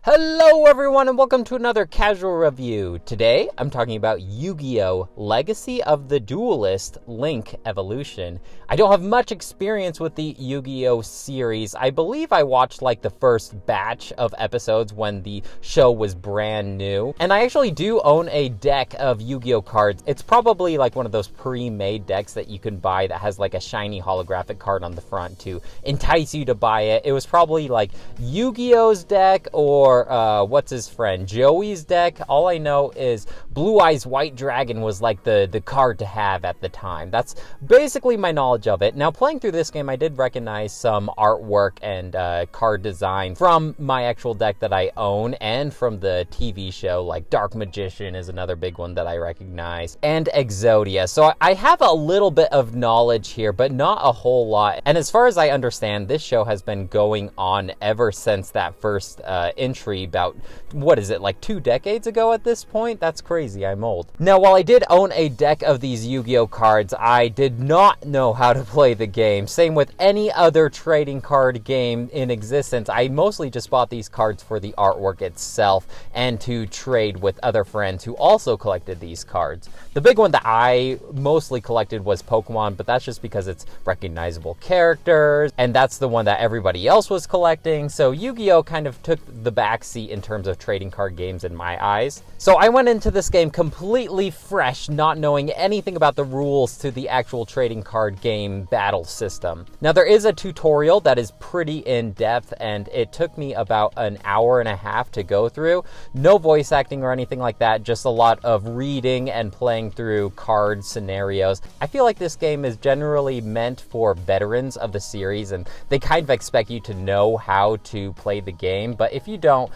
Hello everyone and welcome to another casual review. Today I'm talking about Yu-Gi-Oh! Legacy of the Duelist Link Evolution. I don't have much experience with the Yu-Gi-Oh! Series. I believe I watched like the first batch of episodes when the show was brand new. And I actually do own a deck of Yu-Gi-Oh! Cards. It's probably like one of those pre-made decks that you can buy that has like a shiny holographic card on the front to entice you to buy it. It was probably like Yu-Gi-Oh!'s deck or what's his friend Joey's deck. All I know is Blue Eyes White Dragon was like the card to have at the time. That's basically my knowledge of it. Now, playing through this game, I did recognize some artwork and card design from my actual deck that I own and from the TV show, like Dark Magician is another big one that I recognize, and Exodia. So I have a little bit of knowledge here, but not a whole lot. And as far as I understand, this show has been going on ever since that first entry about, what is it, like 2 decades ago at this point? That's crazy, I'm old. Now, while I did own a deck of these Yu-Gi-Oh! Cards, I did not know how to play the game. Same with any other trading card game in existence. I mostly just bought these cards for the artwork itself and to trade with other friends who also collected these cards. The big one that I mostly collected was Pokemon, but that's just because it's recognizable characters, and that's the one that everybody else was collecting, so Yu-Gi-Oh! Kind of took the backseat in terms of trading card games in my eyes. So I went into this game completely fresh, not knowing anything about the rules to the actual trading card game battle system. Now, there is a tutorial that is pretty in-depth, and it took me about an hour and a half to go through. No voice acting or anything like that, just a lot of reading and playing through card scenarios. I feel like this game is generally meant for veterans of the series, and they kind of expect you to know how to play the game, but if you don't,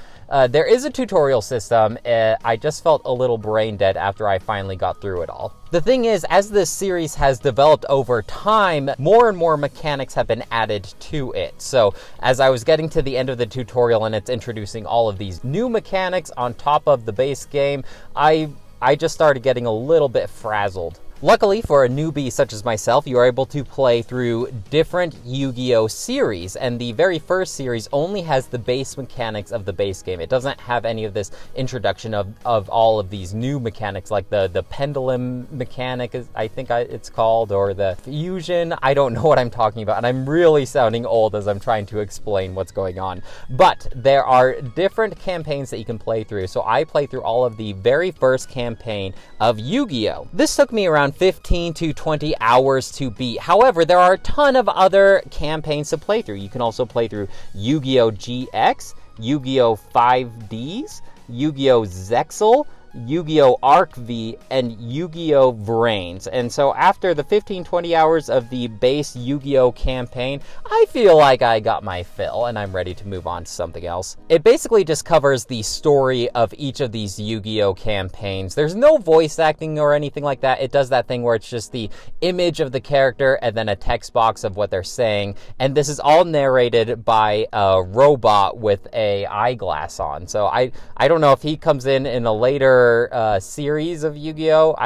there is a tutorial system. I just felt a little brain dead after I finally got through it all. The thing is, as this series has developed over time, more and more mechanics have been added to it. So as I was getting to the end of the tutorial and it's introducing all of these new mechanics on top of the base game, I just started getting a little bit frazzled. Luckily for a newbie such as myself, you are able to play through different Yu-Gi-Oh! Series, and the very first series only has the base mechanics of the base game. It doesn't have any of this introduction of all of these new mechanics, like the pendulum mechanic, I think it's called, or the fusion. I don't know what I'm talking about, and I'm really sounding old as I'm trying to explain what's going on. But there are different campaigns that you can play through, so I played through all of the very first campaign of Yu-Gi-Oh! This took me around 15 to 20 hours to beat. However, there are a ton of other campaigns to play through. You can also play through Yu-Gi-Oh! GX, Yu-Gi-Oh! 5Ds, Yu-Gi-Oh! Zexal, Yu-Gi-Oh! Arc V, and Yu-Gi-Oh! Brains. And so after the 15-20 hours of the base Yu-Gi-Oh! Campaign, I feel like I got my fill and I'm ready to move on to something else. It basically just covers the story of each of these Yu-Gi-Oh! Campaigns. There's no voice acting or anything like that. It does that thing where it's just the image of the character and then a text box of what they're saying. And this is all narrated by a robot with a eyeglass on. So I don't know if he comes in a later series of Yu-Gi-Oh!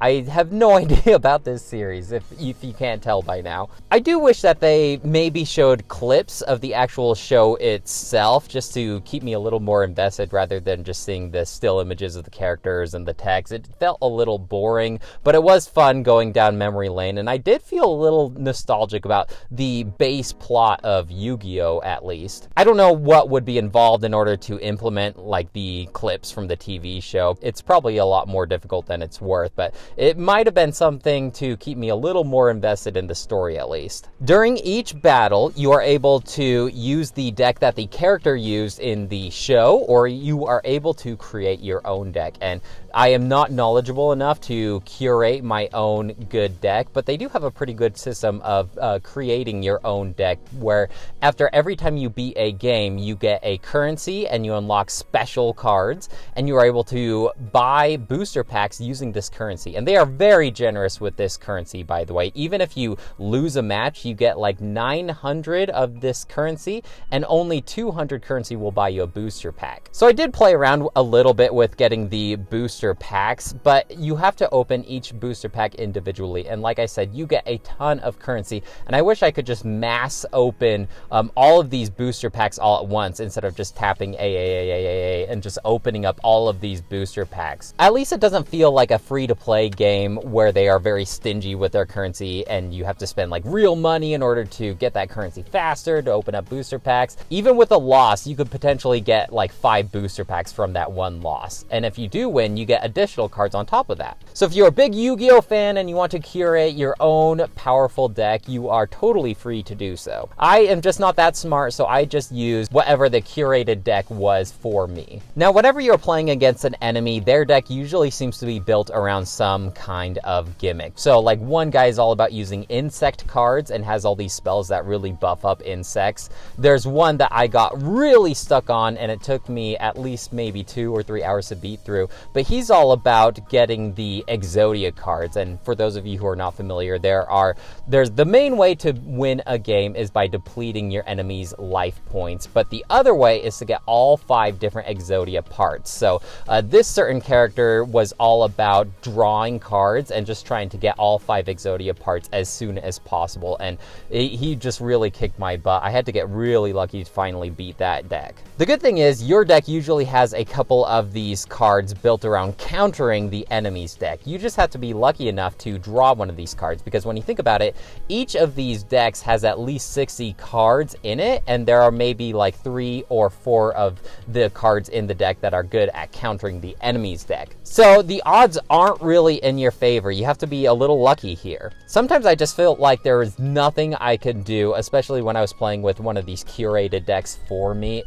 I have no idea about this series, if you can't tell by now. I do wish that they maybe showed clips of the actual show itself, just to keep me a little more invested rather than just seeing the still images of the characters and the text. It felt a little boring, but it was fun going down memory lane, and I did feel a little nostalgic about the base plot of Yu-Gi-Oh! At least. I don't know what would be involved in order to implement like the clips from the TV show. It's probably a lot more difficult than it's worth, but it might have been something to keep me a little more invested in the story at least. During each battle, you are able to use the deck that the character used in the show, or you are able to create your own deck. And I am not knowledgeable enough to curate my own good deck, but they do have a pretty good system of creating your own deck, where after every time you beat a game, you get a currency and you unlock special cards, and you are able to buy booster packs using this currency. And they are very generous with this currency, by the way. Even if you lose a match, you get like 900 of this currency, and only 200 currency will buy you a booster pack. So I did play around a little bit with getting the booster booster packs, but you have to open each booster pack individually. And like I said, you get a ton of currency, and I wish I could just mass open all of these booster packs all at once instead of just tapping A and just opening up all of these booster packs. At least it doesn't feel like a free-to-play game where they are very stingy with their currency and you have to spend like real money in order to get that currency faster to open up booster packs. Even with a loss, you could potentially get like 5 booster packs from that one loss. And if you do win, you get additional cards on top of that. So if you're a big Yu-Gi-Oh fan and you want to curate your own powerful deck, you are totally free to do so. I am just not that smart, so I just used whatever the curated deck was for me. Now, whenever you're playing against an enemy, their deck usually seems to be built around some kind of gimmick. So like one guy is all about using insect cards and has all these spells that really buff up insects. There's one that I got really stuck on and it took me at least maybe 2 or 3 hours to beat through, but he's all about getting the Exodia cards. And for those of you who are not familiar, there's the main way to win a game is by depleting your enemy's life points, but the other way is to get all 5 different Exodia parts. So this certain character was all about drawing cards and just trying to get all 5 Exodia parts as soon as possible, and he just really kicked my butt. I had to get really lucky to finally beat that deck. The good thing is your deck usually has a couple of these cards built around countering the enemy's deck. You just have to be lucky enough to draw one of these cards, because when you think about it, each of these decks has at least 60 cards in it, and there are maybe like 3 or 4 of the cards in the deck that are good at countering the enemy's deck. So the odds aren't really in your favor. You have to be a little lucky here. Sometimes I just felt like there was nothing I could do, especially when I was playing with one of these curated decks for me.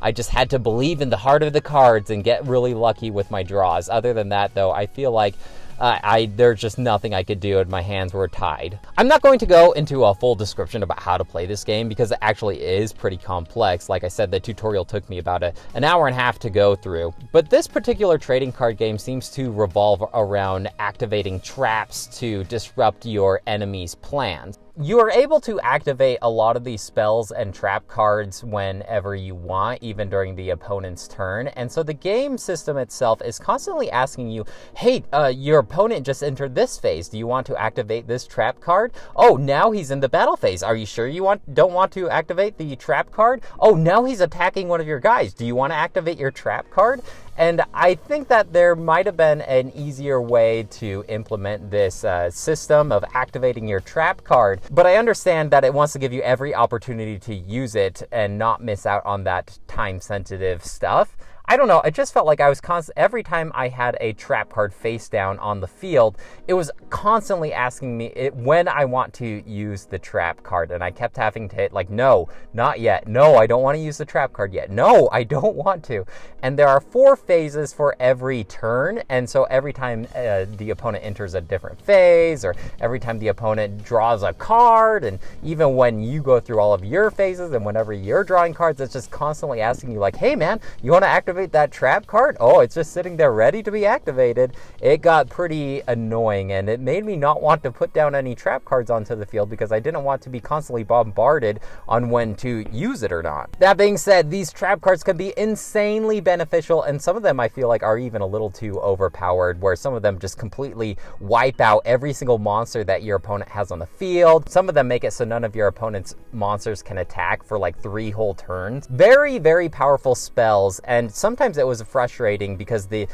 I just had to believe in the heart of the cards and get really lucky with my draws. Other than that, though, I feel like there's just nothing I could do and my hands were tied. I'm not going to go into a full description about how to play this game because it actually is pretty complex. Like I said, the tutorial took me about an hour and a half to go through. But this particular trading card game seems to revolve around activating traps to disrupt your enemy's plans. You are able to activate a lot of these spells and trap cards whenever you want, even during the opponent's turn. And so the game system itself is constantly asking you, hey, your opponent just entered this phase. Do you want to activate this trap card? Oh, now he's in the battle phase. Are you sure you don't want to activate the trap card? Oh, now he's attacking one of your guys. Do you want to activate your trap card? And I think that there might have been an easier way to implement this system of activating your trap card, but I understand that it wants to give you every opportunity to use it and not miss out on that time-sensitive stuff. I don't know, it just felt like I was every time I had a trap card face down on the field, it was constantly asking me when I want to use the trap card, and I kept having to hit like, no, not yet. No, I don't want to use the trap card yet. No, I don't want to. And there are 4 phases for every turn, and so every time the opponent enters a different phase, or every time the opponent draws a card, and even when you go through all of your phases and whenever you're drawing cards, it's just constantly asking you like, hey man, you want to activate that trap card? Oh, it's just sitting there ready to be activated. It got pretty annoying, and it made me not want to put down any trap cards onto the field because I didn't want to be constantly bombarded on when to use it or not. That being said, these trap cards can be insanely beneficial, and some of them I feel like are even a little too overpowered, where some of them just completely wipe out every single monster that your opponent has on the field. Some of them make it so none of your opponent's monsters can attack for like 3 whole turns. Very, very powerful spells, and sometimes it was frustrating because the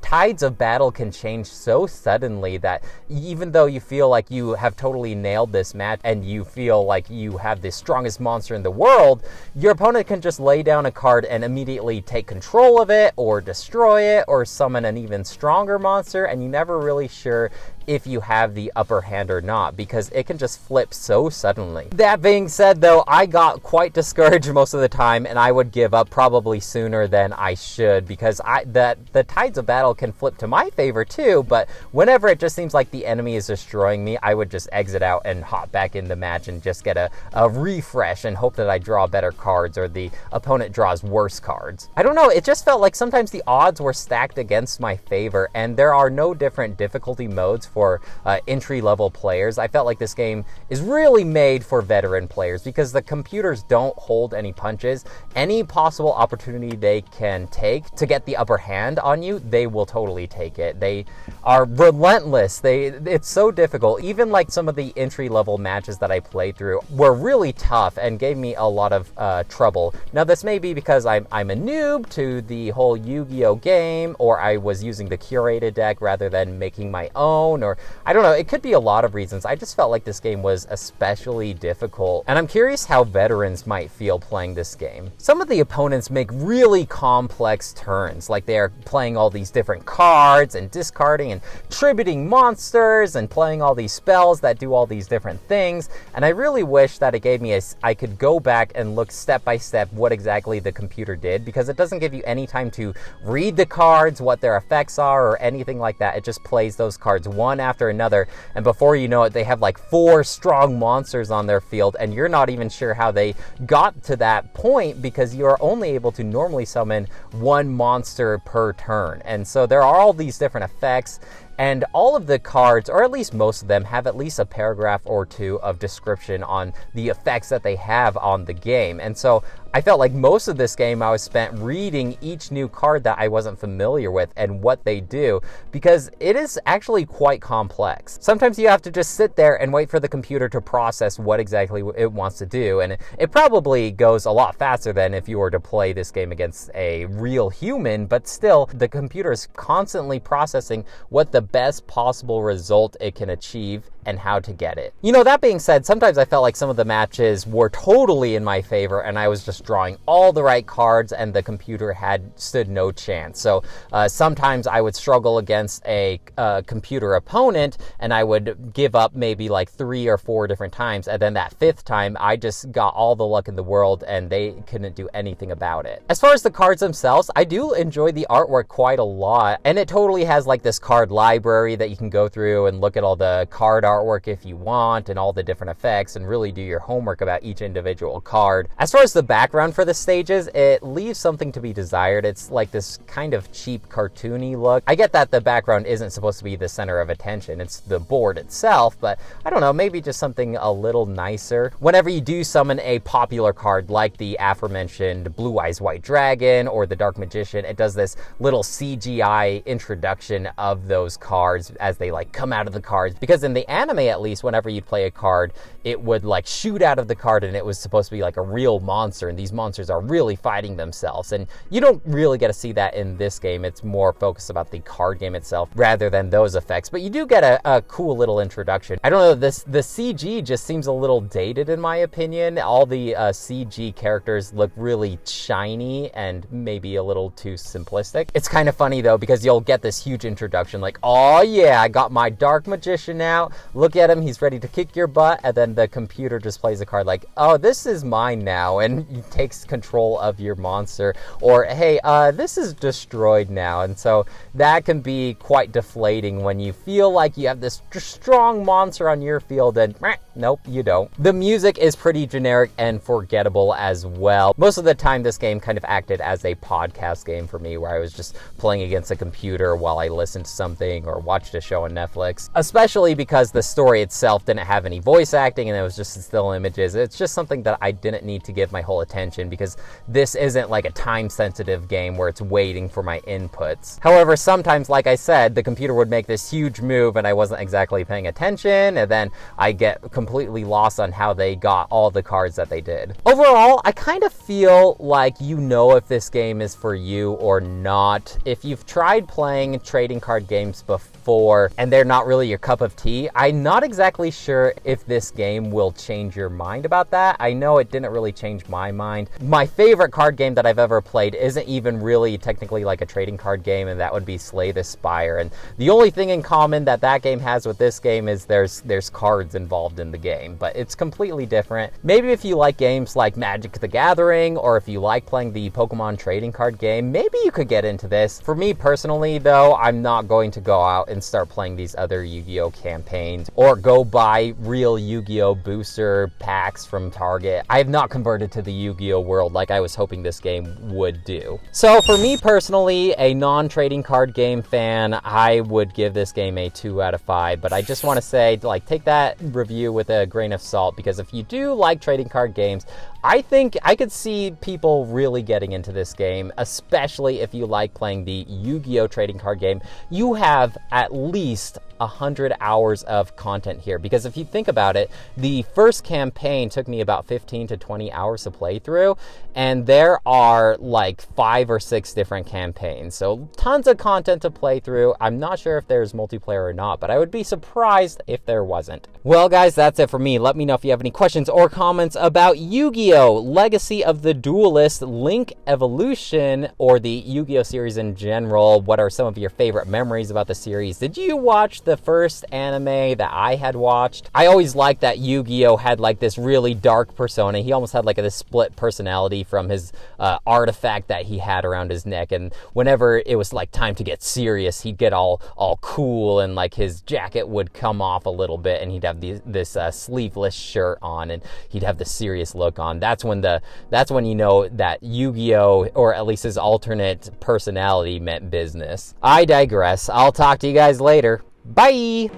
tides of battle can change so suddenly that even though you feel like you have totally nailed this match and you feel like you have the strongest monster in the world, your opponent can just lay down a card and immediately take control of it or destroy it or summon an even stronger monster, and you're never really sure if you have the upper hand or not because it can just flip so suddenly. That being said, though, I got quite discouraged most of the time, and I would give up probably sooner than I should because the tides of battle can flip to my favor too, but whenever it just seems like the enemy is destroying me, I would just exit out and hop back in the match and just get a refresh and hope that I draw better cards or the opponent draws worse cards. I don't know, it just felt like sometimes the odds were stacked against my favor, and there are no different difficulty modes for entry-level players. I felt like this game is really made for veteran players because the computers don't hold any punches. Any possible opportunity they can can take to get the upper hand on you, they will totally take it. They are relentless. It's so difficult. Even like some of the entry-level matches that I played through were really tough and gave me a lot of trouble. Now, this may be because I'm a noob to the whole Yu-Gi-Oh game, or I was using the curated deck rather than making my own, or I don't know. It could be a lot of reasons. I just felt like this game was especially difficult, and I'm curious how veterans might feel playing this game. Some of the opponents make really complex turns, like they're playing all these different cards and discarding and tributing monsters and playing all these spells that do all these different things, and I really wish that it gave me I could go back and look step by step what exactly the computer did, because it doesn't give you any time to read the cards, what their effects are, or anything like that. It just plays those cards one after another, and before you know it, they have like 4 strong monsters on their field, and you're not even sure how they got to that point, because you are only able to normally summon 1 monster per turn. And so there are all these different effects, and all of the cards, or at least most of them, have at least a paragraph or 2 of description on the effects that they have on the game. And so I felt like most of this game I was spent reading each new card that I wasn't familiar with and what they do, because it is actually quite complex. Sometimes you have to just sit there and wait for the computer to process what exactly it wants to do, and it probably goes a lot faster than if you were to play this game against a real human, but still, the computer is constantly processing what the best possible result it can achieve and how to get it. You know, that being said, sometimes I felt like some of the matches were totally in my favor and I was just drawing all the right cards and the computer had stood no chance. So sometimes I would struggle against a computer opponent and I would give up maybe like 3 or 4 different times, and then that 5th time I just got all the luck in the world and they couldn't do anything about it. As far as the cards themselves, I do enjoy the artwork quite a lot, and it totally has like this card library that you can go through and look at all the card artwork if you want and all the different effects and really do your homework about each individual card. As far as the background for the stages, it leaves something to be desired. It's like this kind of cheap cartoony look. I get that the background isn't supposed to be the center of attention, it's the board itself, but I don't know, maybe just something a little nicer. Whenever you do summon a popular card like the aforementioned Blue Eyes White Dragon or the Dark Magician, it does this little CGI introduction of those cards as they like come out of the cards, because in the anime at least, whenever you'd play a card, it would like shoot out of the card and it was supposed to be like a real monster, and these monsters are really fighting themselves, and you don't really get to see that in this game. It's more focused about the card game itself rather than those effects, but you do get a cool little introduction. I don't know, the CG just seems a little dated in my opinion. All the CG characters look really shiny and maybe a little too simplistic. It's kind of funny though, because you'll get this huge introduction like, oh yeah, I got my Dark Magician out, look at him, he's ready to kick your butt, and then the computer just plays a card like, oh, this is mine now, and takes control of your monster, or hey, this is destroyed now. And so that can be quite deflating when you feel like you have this strong monster on your field and nope, you don't. The music is pretty generic and forgettable as well. Most of the time this game kind of acted as a podcast game for me, where I was just playing against a computer while I listened to something or watched a show on Netflix, especially because the story itself didn't have any voice acting and it was just still images. It's just something that I didn't need to give my whole attention, because this isn't like a time-sensitive game where it's waiting for my inputs. However, sometimes, like I said, the computer would make this huge move and I wasn't exactly paying attention, and then I get completely lost on how they got all the cards that they did. Overall, I kind of feel like you know if this game is for you or not. If you've tried playing trading card games before and they're not really your cup of tea, I'm not exactly sure if this game will change your mind about that. I know it didn't really change my mind. My favorite card game that I've ever played isn't even really technically like a trading card game, and that would be Slay the Spire. And the only thing in common that game has with this game is there's cards involved in the game, but it's completely different. Maybe if you like games like Magic the Gathering, or if you like playing the Pokemon trading card game, maybe you could get into this. For me personally though, I'm not going to go out and start playing these other Yu-Gi-Oh campaigns or go buy real Yu-Gi-Oh booster packs from Target. I have not converted to the Yu-Gi-Oh world like I was hoping this game would do. So for me personally, a non-trading card game fan, I would give this game a 2 out of 5, but I just want to say, like, take that review with a grain of salt, because if you do like trading card games, I think I could see people really getting into this game, especially if you like playing the Yu-Gi-Oh trading card game. You have at least 100 hours of content here, because if you think about it, the first campaign took me about 15 to 20 hours to play through, and there are like 5 or 6 different campaigns, so tons of content to play through. I'm not sure if there's multiplayer or not, but I would be surprised if there wasn't. Well guys, that's it for me. Let me know if you have any questions or comments about Yu-Gi-Oh! Legacy of the Duelist, Link Evolution, or the Yu-Gi-Oh! Series in general. What are some of your favorite memories about the series? Did you watch the first anime that I had watched? I always liked that Yu-Gi-Oh! Had like this really dark persona. He almost had like this split personality from his artifact that he had around his neck, and whenever it was like time to get serious, he'd get all cool, and like his jacket would come off a little bit, and he'd have this sleeveless shirt on, and he'd have the serious look on. That's when you know that Yu-Gi-Oh! Or at least his alternate personality meant business. I digress. I'll talk to you guys later. Bye!